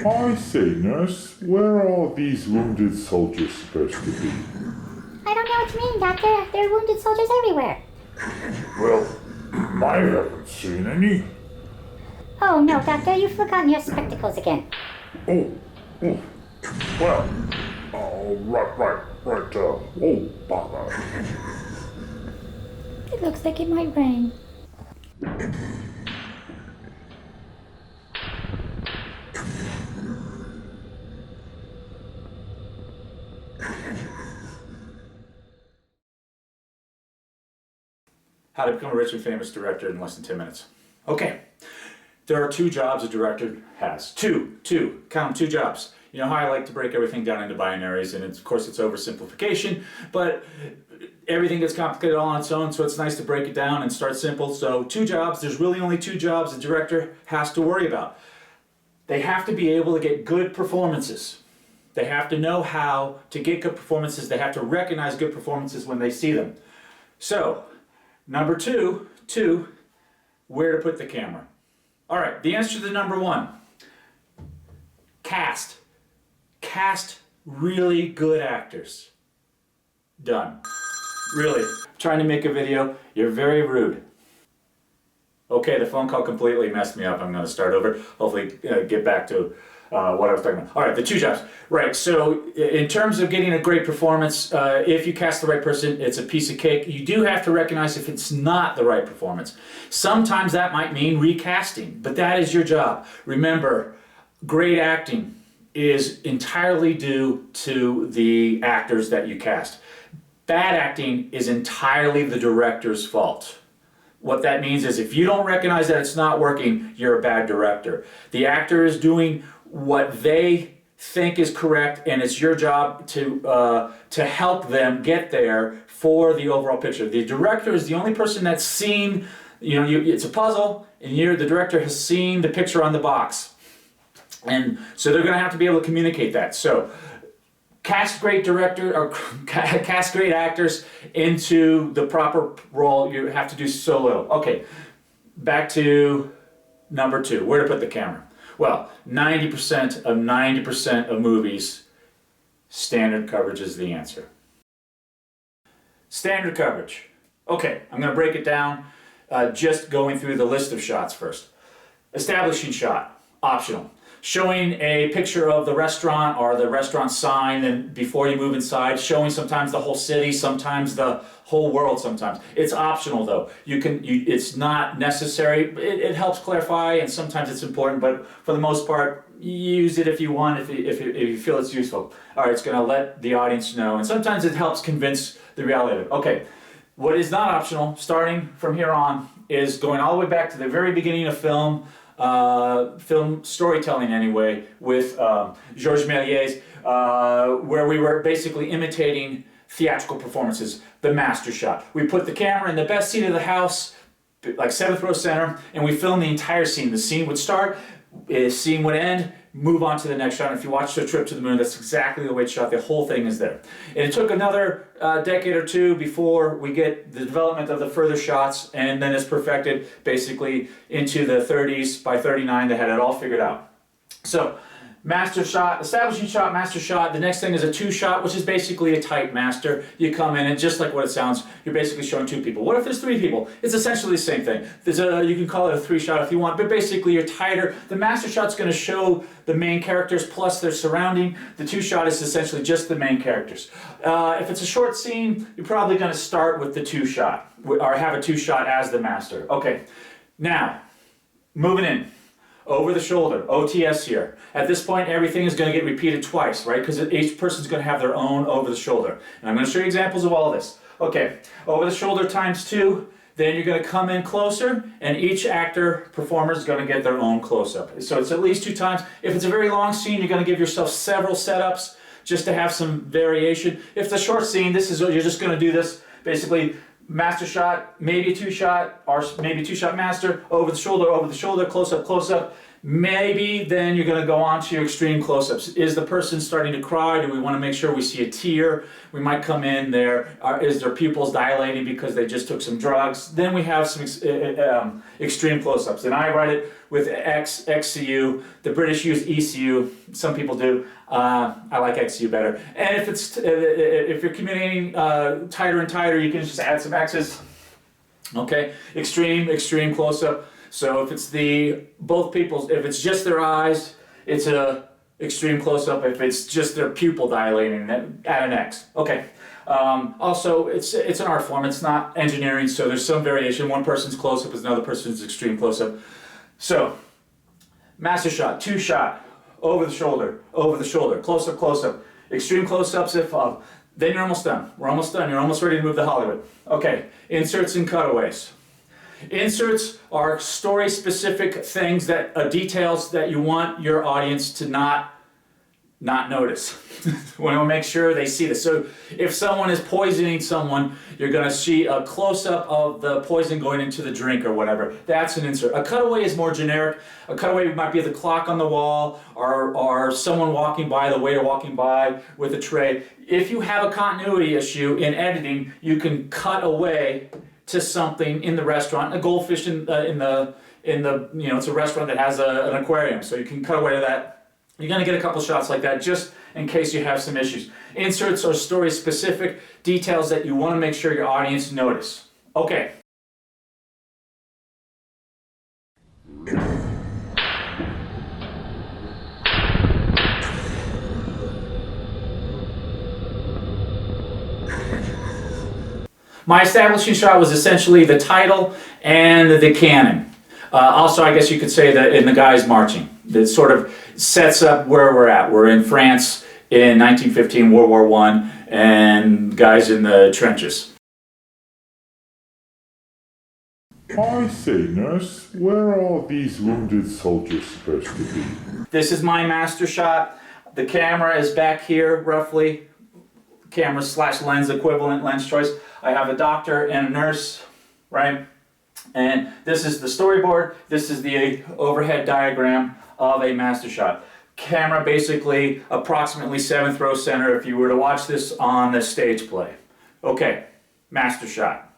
I say, nurse, where are all these wounded soldiers supposed to be? I don't know what you mean, Doctor. There are wounded soldiers everywhere. Well, I haven't seen any. Oh, no, Doctor, you've forgotten your spectacles again. Oh, well, right, oh, bother. It looks like it might rain. How to become a rich and famous director in less than 10 minutes. Okay, there are two jobs a director has. Two, count them, two jobs. You know how I like to break everything down into binaries, and of course it's oversimplification, but everything gets complicated all on its own, so it's nice to break it down and start simple. So two jobs, there's really only two jobs a director has to worry about. They have to be able to get good performances. They have to know how to get good performances. They have to recognize good performances when they see them. So, number two, where to put the camera. All right, the answer to the number one, cast. Cast really good actors. Done. Really. Trying to make a video, you're very rude. Okay, the phone call completely messed me up. I'm going to start over. Hopefully get back to what I was talking about. All right, the two jobs. Right, so in terms of getting a great performance, if you cast the right person, it's a piece of cake. You do have to recognize if it's not the right performance. Sometimes that might mean recasting, but that is your job. Remember, great acting is entirely due to the actors that you cast. Bad acting is entirely the director's fault. What that means is if you don't recognize that it's not working, you're a bad director. The actor is doing what they think is correct, and it's your job to help them get there for the overall picture. The director is the only person that's seen, it's a puzzle, and the director has seen the picture on the box. And so they're going to have to be able to communicate that. So cast great director or cast great actors into the proper role. You have to do so little. Okay, back to number two, where to put the camera. Well, 90% of movies, standard coverage is the answer. Standard coverage. Okay, I'm going to break it down, just going through the list of shots first. Establishing shot, optional. Showing a picture of the restaurant or the restaurant sign and before you move inside, showing sometimes the whole city, sometimes the whole world sometimes. It's optional though. It's not necessary. It helps clarify and sometimes it's important, but for the most part, use it if you want, if you feel it's useful. All right, it's going to let the audience know, and sometimes it helps convince the reality of it. Okay, what is not optional, starting from here on, is going all the way back to the very beginning of film storytelling anyway, with Georges Méliès, where we were basically imitating theatrical performances, the master shot. We put the camera in the best seat of the house, like 7th row center, and we filmed the entire scene. The scene would start, the scene would end, move on to the next shot. And if you watch The Trip to the Moon, that's exactly the way it's shot. The whole thing is there. And it took another decade or two before we get the development of the further shots, and then it's perfected basically into the 30s. By 39, they had it all figured out. So, master shot, establishing shot, master shot. The next thing is a two shot, which is basically a tight master. You come in and just like what it sounds, you're basically showing two people. What if there's three people? It's essentially the same thing. You can call it a three shot if you want, but basically you're tighter. The master shot's going to show the main characters plus their surrounding. The two shot is essentially just the main characters. If it's a short scene, you're probably going to start with the two shot, or have a two shot as the master. Okay, now, moving in. Over the shoulder, OTS here. At this point, everything is going to get repeated twice, right? Because each person's going to have their own over the shoulder. And I'm going to show you examples of all this. Okay, over the shoulder times 2, then you're going to come in closer, and each performer is going to get their own close-up. So it's at least 2 times. If it's a very long scene, you're going to give yourself several setups just to have some variation. If it's a short scene, you're just going to do this basically master shot, maybe 2 shot, or maybe 2 shot master, over the shoulder, close up, Maybe then you're going to go on to your extreme close-ups. Is the person starting to cry? Do we want to make sure we see a tear? We might come in there. Is their pupils dilating because they just took some drugs? Then we have some extreme close-ups. And I write it with XCU. The British use ECU. Some people do. I like XCU better. And if you're communicating tighter and tighter, you can just add some X's. Okay, extreme close-up. So if it's if it's just their eyes, it's a extreme close-up. If it's just their pupil dilating, add an X. Okay. Also, it's an art form. It's not engineering, so there's some variation. One person's close-up is another person's extreme close-up. So, master shot, two shot, over the shoulder, close-up. Extreme close-ups then you're almost done. We're almost done. You're almost ready to move to Hollywood. Okay, inserts and cutaways. Inserts are story-specific things details that you want your audience to not notice. We want to make sure they see this. So if someone is poisoning someone, you're going to see a close-up of the poison going into the drink or whatever. That's an insert. A cutaway is more generic. A cutaway might be the clock on the wall or someone walking by, the waiter walking by with a tray. If you have a continuity issue in editing, you can cut away to something in the restaurant, a goldfish in the it's a restaurant that has an aquarium, so you can cut away to that. You're going to get a couple shots like that just in case you have some issues. Inserts are story-specific details that you want to make sure your audience notice. Okay. My establishing shot was essentially the title and the canon. Also, I guess you could say that in the guys marching. That sort of sets up where we're at. We're in France in 1915, World War I, and guys in the trenches. I say, nurse, where are these wounded soldiers supposed to be? This is my master shot. The camera is back here, roughly. Camera / lens equivalent, lens choice. I have a doctor and a nurse, right? And this is the storyboard. This is the overhead diagram of a master shot. Camera basically approximately 7th row center if you were to watch this on the stage play. Okay, master shot.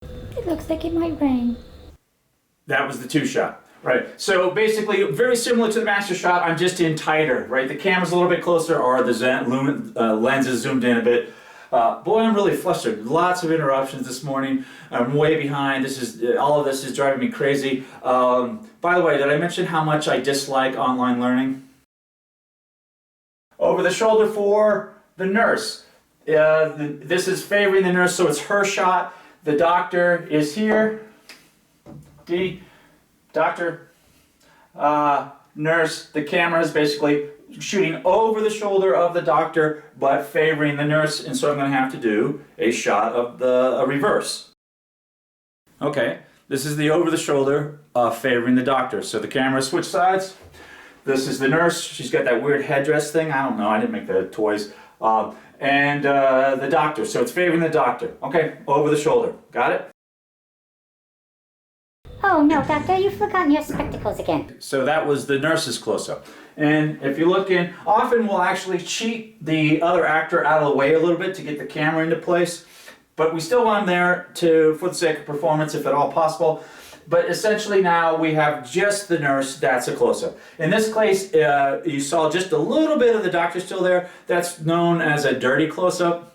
It looks like it might rain. That was the two shot. Right, so basically very similar to the master shot, I'm just in tighter, right? The camera's a little bit closer, or the lens is zoomed in a bit. Boy, I'm really flustered. Lots of interruptions this morning. I'm way behind. All of this is driving me crazy. By the way, did I mention how much I dislike online learning? Over the shoulder for the nurse. This is favoring the nurse, so it's her shot. The doctor is here. Doctor, nurse, the camera is basically shooting over the shoulder of the doctor but favoring the nurse, and so I'm going to have to do a shot of a reverse. Okay, this is the over the shoulder favoring the doctor. So the camera switch sides. This is the nurse. She's got that weird headdress thing. I don't know. I didn't make the toys. And the doctor. So it's favoring the doctor. Okay, over the shoulder. Got it? Oh no, doctor, you've forgotten your spectacles again. So that was the nurse's close-up. And if you look in, often we'll actually cheat the other actor out of the way a little bit to get the camera into place. But we still want them there for the sake of performance, if at all possible. But essentially now we have just the nurse, that's a close-up. In this case, you saw just a little bit of the doctor still there. That's known as a dirty close-up.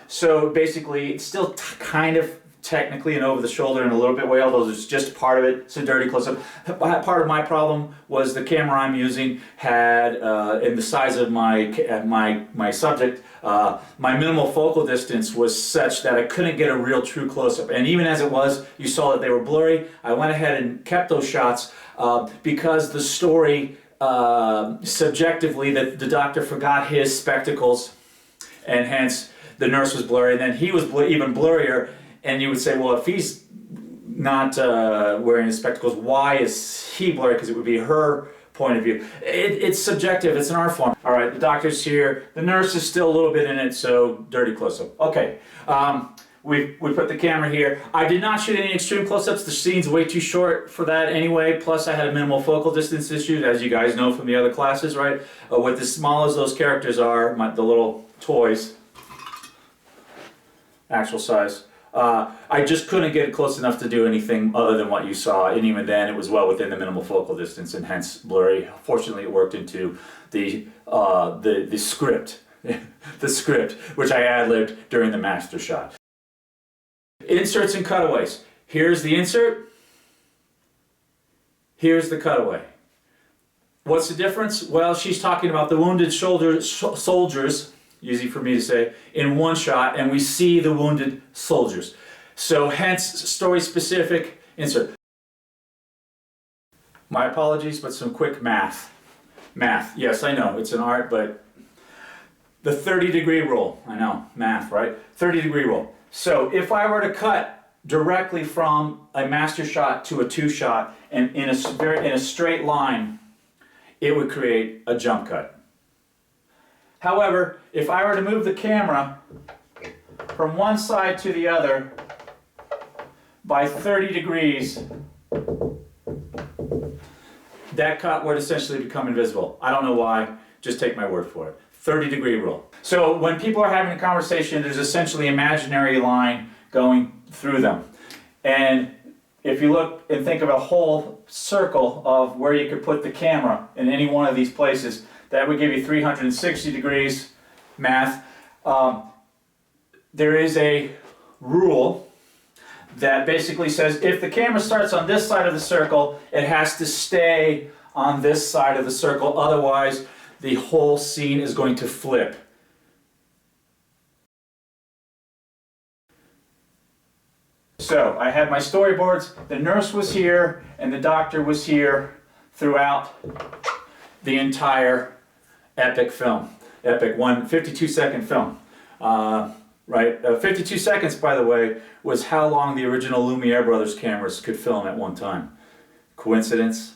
So basically, it's still kind of technically and over the shoulder and a little bit way, although it's just part of it. It's a dirty close-up. Part of my problem was the camera I'm using had, in the size of my subject, my minimal focal distance was such that I couldn't get a real true close-up. And even as it was, you saw that they were blurry. I went ahead and kept those shots because the story, subjectively, that the doctor forgot his spectacles, and hence the nurse was blurry, and then he was even blurrier. And you would say, well, if he's not wearing his spectacles, why is he blurry? Because it would be her point of view. It's subjective. It's an art form. All right, the doctor's here. The nurse is still a little bit in it, so dirty close-up. Okay, we put the camera here. I did not shoot any extreme close-ups. The scene's way too short for that anyway. Plus, I had a minimal focal distance issue, as you guys know from the other classes, right? With as small as those characters are, the little toys, actual size, I just couldn't get close enough to do anything other than what you saw, and even then it was well within the minimal focal distance and hence blurry. Fortunately, it worked into the script, the script, which I ad-libbed during the master shot. Inserts and cutaways. Here's the insert. Here's the cutaway. What's the difference? Well, she's talking about the wounded soldiers, easy for me to say, in one shot, and we see the wounded soldiers. So hence, story-specific insert. My apologies, but some quick math. Math, yes, I know, it's an art, but the 30-degree rule. I know, math, right? 30-degree rule. So if I were to cut directly from a master shot to a two-shot and in a straight line, it would create a jump cut. However, if I were to move the camera from one side to the other by 30 degrees, that cut would essentially become invisible. I don't know why, just take my word for it. 30-degree rule. So when people are having a conversation, there's essentially an imaginary line going through them. And if you look and think of a whole circle of where you could put the camera in any one of these places, that would give you 360 degrees, math. There is a rule that basically says if the camera starts on this side of the circle, it has to stay on this side of the circle, otherwise the whole scene is going to flip. So I had my storyboards, the nurse was here and the doctor was here throughout the entire epic film. Epic 52-second film. Right? 52 seconds, by the way, was how long the original Lumiere Brothers cameras could film at one time. Coincidence?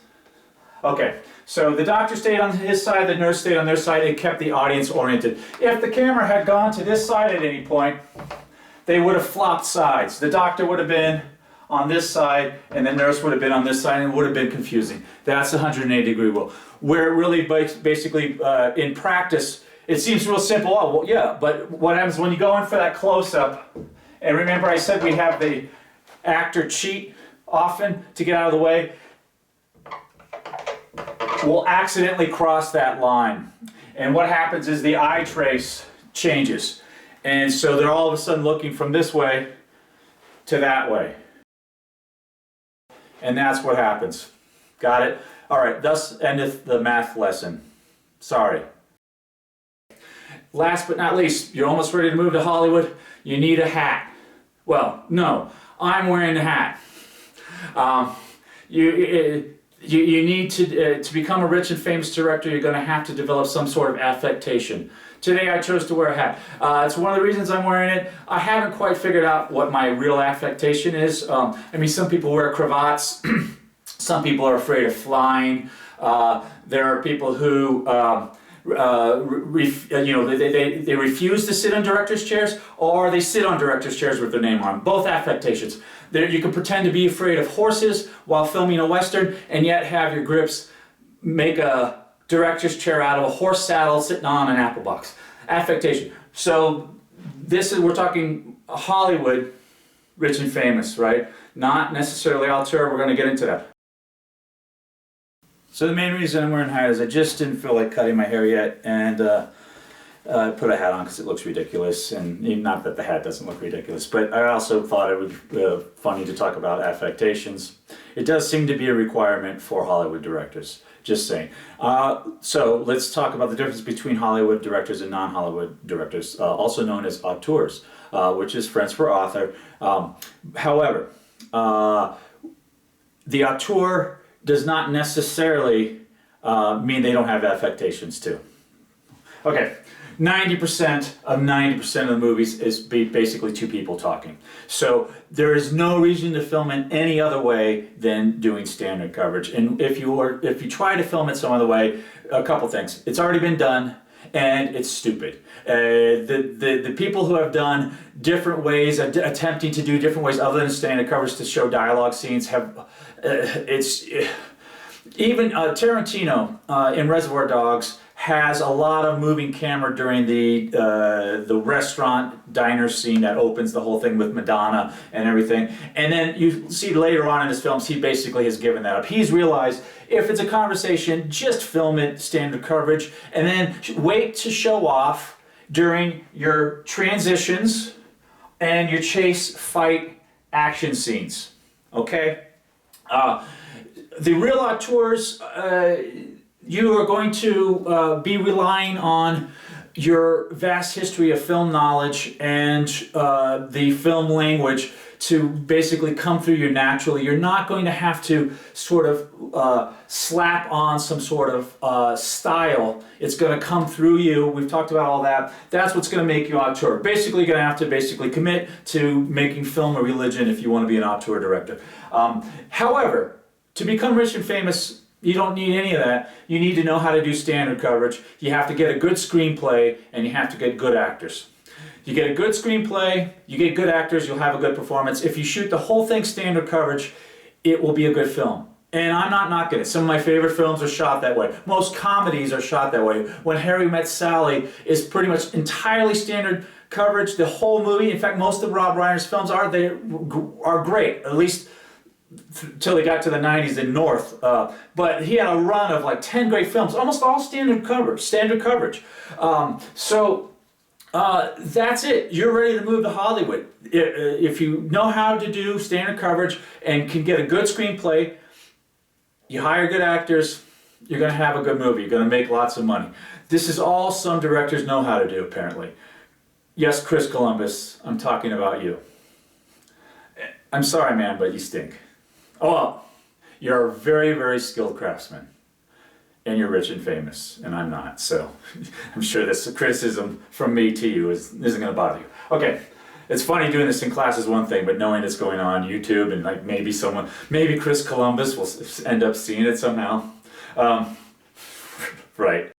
Okay, so the doctor stayed on his side, the nurse stayed on their side, it kept the audience oriented. If the camera had gone to this side at any point, they would have flopped sides. The doctor would have been on this side, and the nurse would have been on this side, and it would have been confusing. That's the 180-degree rule. Where it really basically, in practice, it seems real simple. Oh, well, yeah, but what happens when you go in for that close-up, and remember I said we have the actor cheat often to get out of the way? We'll accidentally cross that line. And what happens is the eye trace changes. And so they're all of a sudden looking from this way to that way. And that's what happens. Got it? All right, thus endeth the math lesson. Sorry. Last but not least, you're almost ready to move to Hollywood. You need a hat. Well, no, I'm wearing the hat. You need to become a rich and famous director, you're going to have to develop some sort of affectation. Today I chose to wear a hat. It's one of the reasons I'm wearing it. I haven't quite figured out what my real affectation is. I mean, some people wear cravats. Some people are afraid of flying. There are people who they refuse to sit on director's chairs, or they sit on director's chairs with their name on them. Both affectations. You can pretend to be afraid of horses while filming a Western, and yet have your grips make a director's chair out of a horse saddle sitting on an apple box. Affectation. So we're talking Hollywood, rich and famous, right? Not necessarily auteur. We're going to get into that. So the main reason I'm wearing a hat is I just didn't feel like cutting my hair yet, and I put a hat on because it looks ridiculous, and not that the hat doesn't look ridiculous, but I also thought it would be funny to talk about affectations. It does seem to be a requirement for Hollywood directors, just saying. So let's talk about the difference between Hollywood directors and non-Hollywood directors, also known as auteurs, which is French for author. However, the auteur does not necessarily mean they don't have affectations too. Okay, 90% of the movies is basically two people talking. So there is no reason to film it any other way than doing standard coverage. And if you try to film it some other way, a couple things. It's already been done. and it's stupid. The people who have done different ways, attempting to do different ways other than standard coverage to show dialogue scenes have, even Tarantino in Reservoir Dogs has a lot of moving camera during the restaurant diner scene that opens the whole thing with Madonna and everything. And then you see later on in his films, he basically has given that up. He's realized if it's a conversation, just film it standard coverage and then wait to show off during your transitions and your chase, fight, action scenes. Okay? The real auteurs, you are going to be relying on your vast history of film knowledge and the film language to basically come through you naturally. You're not going to have to sort of slap on some sort of style. It's going to come through you. We've talked about all that. That's what's going to make you auteur. Basically, you're going to have to basically commit to making film a religion if you want to be an auteur director. However, to become rich and famous, you don't need any of that. You need to know how to do standard coverage. You have to get a good screenplay, and you have to get good actors. You get a good screenplay, you get good actors, you'll have a good performance. If you shoot the whole thing standard coverage, it will be a good film. And I'm not knocking it. Some of my favorite films are shot that way. Most comedies are shot that way. When Harry Met Sally is pretty much entirely standard coverage, the whole movie. In fact, most of Rob Reiner's films are great, at least till they got to the 90s in North. But he had a run of like 10 great films, almost all standard coverage. That's it. You're ready to move to Hollywood. If you know how to do standard coverage and can get a good screenplay, you hire good actors, you're going to have a good movie. You're going to make lots of money. This is all some directors know how to do, apparently. Yes, Chris Columbus, I'm talking about you. I'm sorry, man, but you stink. Oh, well, you're a very, very skilled craftsman. And you're rich and famous, and I'm not. So I'm sure this criticism from me to you isn't going to bother you. Okay, it's funny doing this in class is one thing, but knowing it's going on YouTube and like maybe Chris Columbus will end up seeing it somehow. Right.